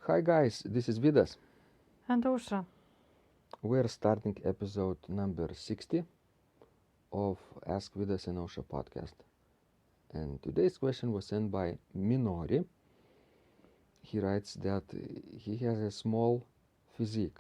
Hi guys, this is Vidas. And Ausra. We're starting episode number 60 of Ask Vidas and Ausra podcast. And today's question was sent by Minori. He writes that he has a small physique.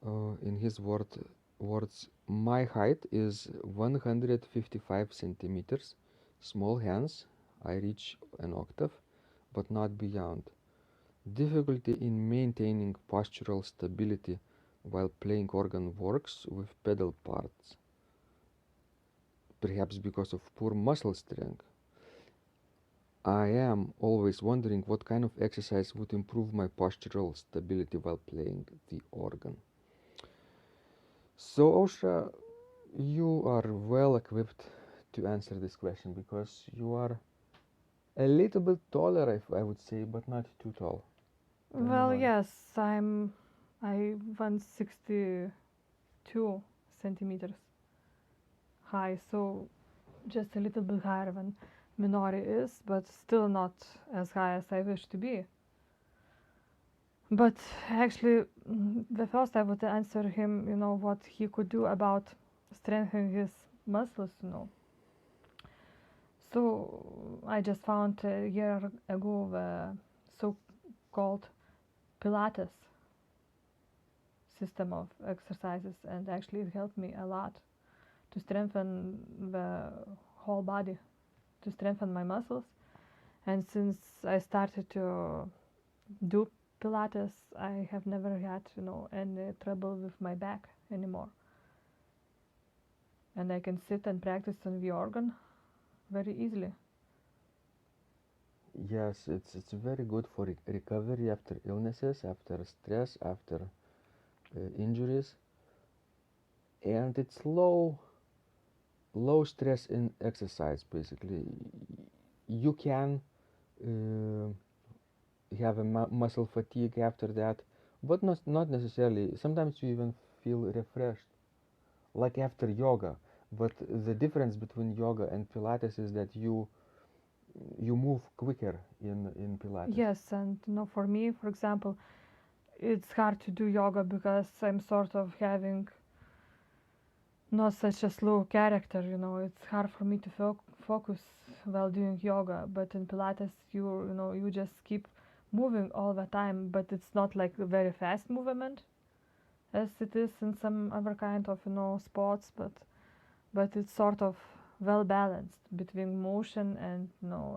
In his words, my height is 155 centimeters, small hands, I reach an octave, but not beyond. Difficulty in maintaining postural stability while playing organ works with pedal parts, perhaps because of poor muscle strength. I am always wondering what kind of exercise would improve my postural stability while playing the organ. So, Osha, you are well equipped to answer this question because you are a little bit taller, I would say, but not too tall. Well, yes, I 162 centimeters high, so just a little bit higher than Minori is, but still not as high as I wish to be. But actually, the first I would answer him, what he could do about strengthening his muscles. So I just found a year ago the so-called Pilates system of exercises, and actually it helped me a lot to strengthen the whole body, to strengthen my muscles. And since I started to do Pilates, I have never had any trouble with my back anymore, and I can sit and practice on the organ very easily. Yes, it's very good for recovery after illnesses, after stress, after injuries, and it's low stress in exercise. Basically, you can have a muscle fatigue after that, but not necessarily. Sometimes you even feel refreshed, like after yoga. But the difference between yoga and Pilates is that you move quicker in Pilates. Yes, and for me, for example, it's hard to do yoga because I'm sort of having not such a slow character. It's hard for me to focus while doing yoga. But in Pilates, you just keep moving all the time, but it's not like a very fast movement as it is in some other kind of sports. But it's sort of well balanced between motion and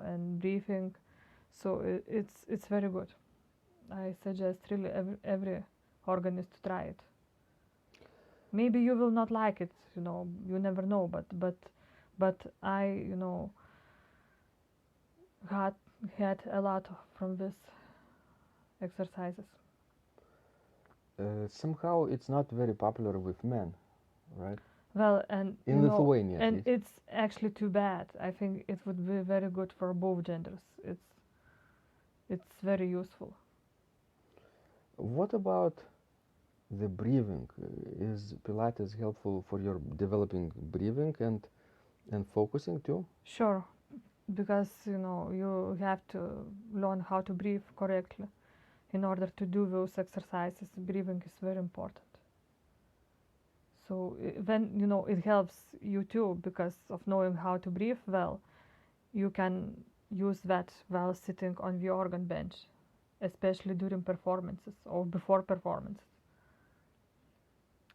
and breathing. So it's very good. I suggest really every organist to try it. Maybe you will not like it, you never know, but I had a lot from this exercises. Somehow it's not very popular with men, right? Well, and in Lithuania, and it's actually too bad. I think it would be very good for both genders. It's very useful. What about the breathing? Is Pilates helpful for your developing breathing and focusing too? Sure, because you have to learn how to breathe correctly in order to do those exercises. Breathing is very important. So then it helps you too, because of knowing how to breathe well. You can use that while sitting on the organ bench, especially during performances or before performances.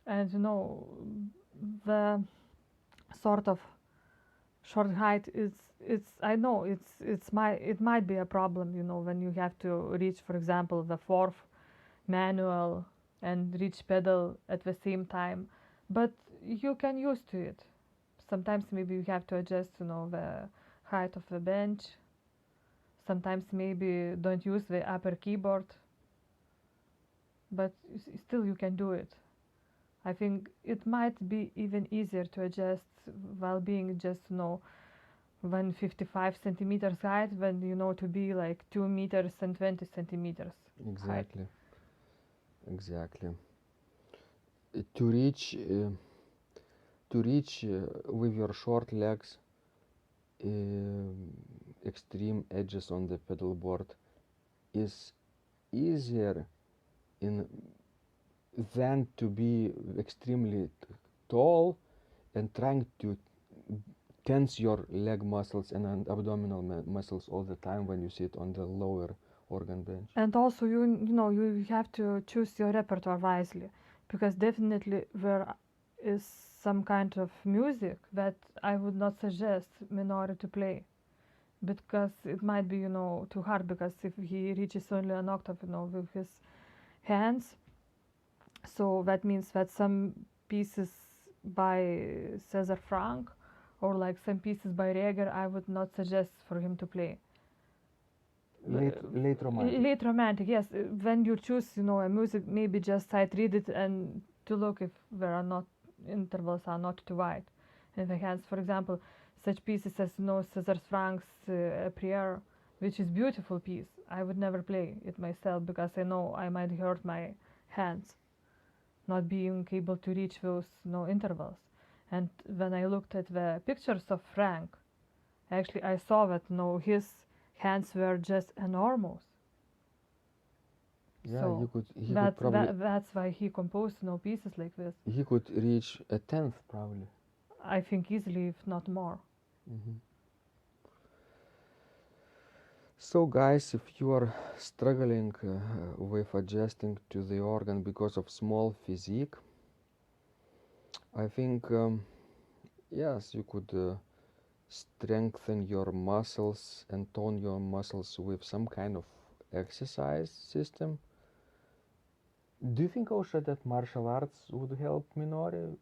And the sort of short height is it's I know it might be a problem, when you have to reach, for example, the fourth manual and reach pedal at the same time, but you can use to it. Sometimes maybe you have to adjust the height of the bench. Sometimes maybe don't use the upper keyboard, but still you can do it. I think it might be even easier to adjust while being just 155 centimeters height than to be like 2 meters and 20 centimeters height. Exactly. To reach with your short legs extreme edges on the pedal board is easier in than to be extremely tall and trying to tense your leg muscles and abdominal muscles all the time when you sit on the lower organ bench. And also, you have to choose your repertoire wisely, because definitely there is some kind of music that I would not suggest Minori to play, because it might be, too hard, because if he reaches only an octave, with his hands, so that means that some pieces by Cesar Frank or like some pieces by Reger, I would not suggest for him to play. Late romantic. Late romantic, yes. When you choose, a music, maybe just sight read it and to look if there are not intervals are not too wide in the hands. For example, such pieces as Cesar Frank's Prière, which is beautiful piece. I would never play it myself because I know I might hurt my hands, not being able to reach those intervals. And when I looked at the pictures of Frank, actually I saw that his hands were just enormous. Yeah, So he could probably that's why he composed pieces like this. he could reach a tenth probably. I think easily, if not more. Mm-hmm. So guys, if you are struggling with adjusting to the organ because of small physique, I think yes, you could strengthen your muscles and tone your muscles with some kind of exercise system. Do you think, Osha, that martial arts would help Minori?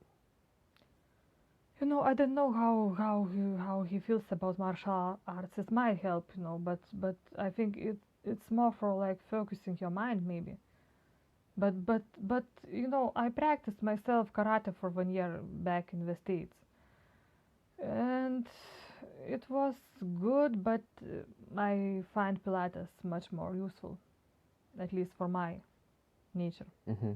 I don't know how he feels about martial arts. It might help, but I think it's more for like focusing your mind maybe. But I practiced myself karate for 1 year back in the States, and it was good, but I find Pilates much more useful, at least for my nature. Mm-hmm.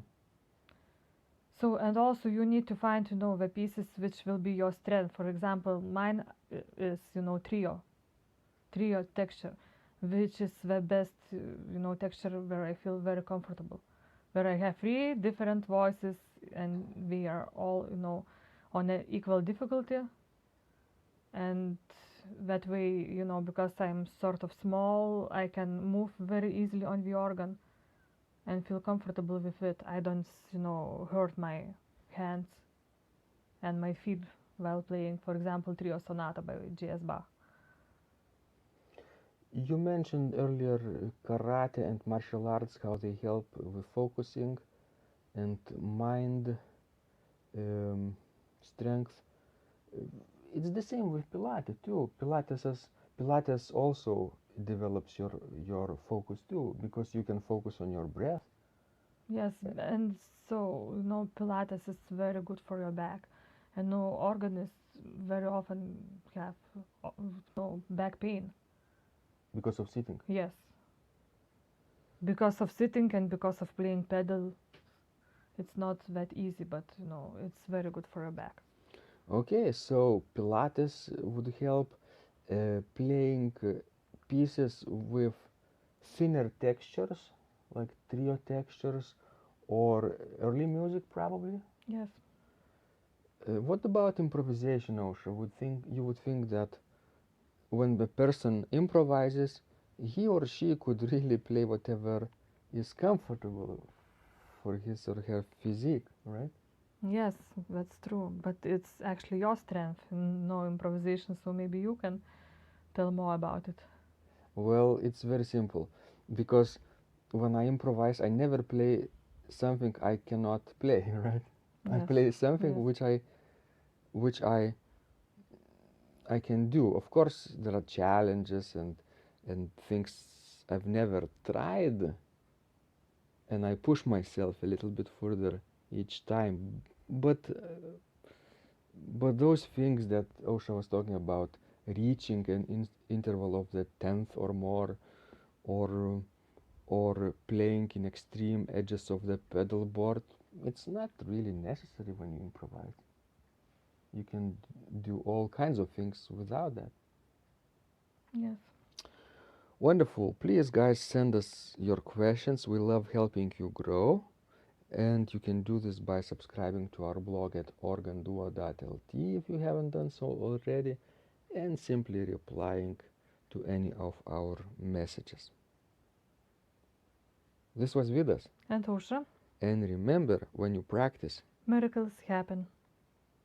So, and also you need to find, the pieces which will be your strength. For example, mine is, trio texture, which is the best, texture where I feel very comfortable, where I have 3 different voices and we are all, on an equal difficulty. And that way, because I'm sort of small, I can move very easily on the organ and feel comfortable with it. I don't, hurt my hands and my feet while playing, for example, Trio Sonata by J.S. Bach. You mentioned earlier karate and martial arts, how they help with focusing and mind strength. It's the same with Pilates too. Pilates also develops your focus too, because you can focus on your breath. Yes, and so, Pilates is very good for your back. And organists very often have back pain. Because of sitting. Yes. Because of sitting and because of playing pedal, it's not that easy, but it's very good for your back. Okay, so Pilates would help playing pieces with thinner textures, like trio textures, or early music probably. Yes. What about improvisation, Osha? You would think that when the person improvises, he or she could really play whatever is comfortable for his or her physique, right? Yes, that's true. But it's actually your strength, no improvisation, so maybe you can tell more about it. Well, it's very simple, because when I improvise, I never play something I cannot play, right? I Yes. play something Yes. which I can do. Of course, there are challenges and things I've never tried, and I push myself a little bit further each time. But those things that Osha was talking about, reaching an interval of the tenth or more, or or playing in extreme edges of the pedal board, it's not really necessary when you improvise. You can do all kinds of things without that. Yes. Wonderful. Please, guys, send us your questions. We love helping you grow. And you can do this by subscribing to our blog at organduo.lt if you haven't done so already, and simply replying to any of our messages. This was Vidas. And Usha, And remember, when you practice, miracles happen.